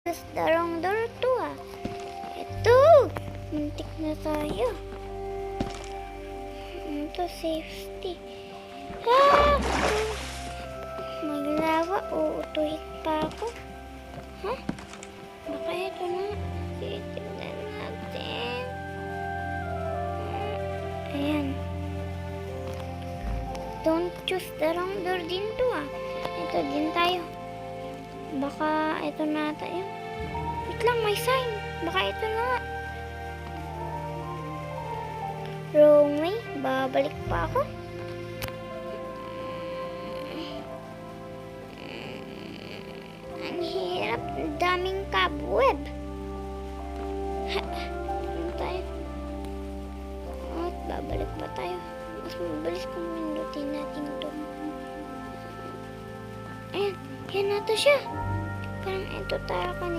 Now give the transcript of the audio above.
Tapos darong door to Ito! Muntik na tayo. Ito, safety. Maglawa. Uutuhit pa ako. Baka ito na. Titignan natin. Ayan. Don't choose the wrong door din to Ito din tayo. Baka ito na tayo. Wait lang, may sign. Baka ito na. Wrong way. Babalik pa ako. Ang hirap. Daming cobweb. Ano tayo? At babalik pa tayo. Mas mabilis kung minutin natin ito. Ayan. Yan na to siya. Parang ito tayo kanina.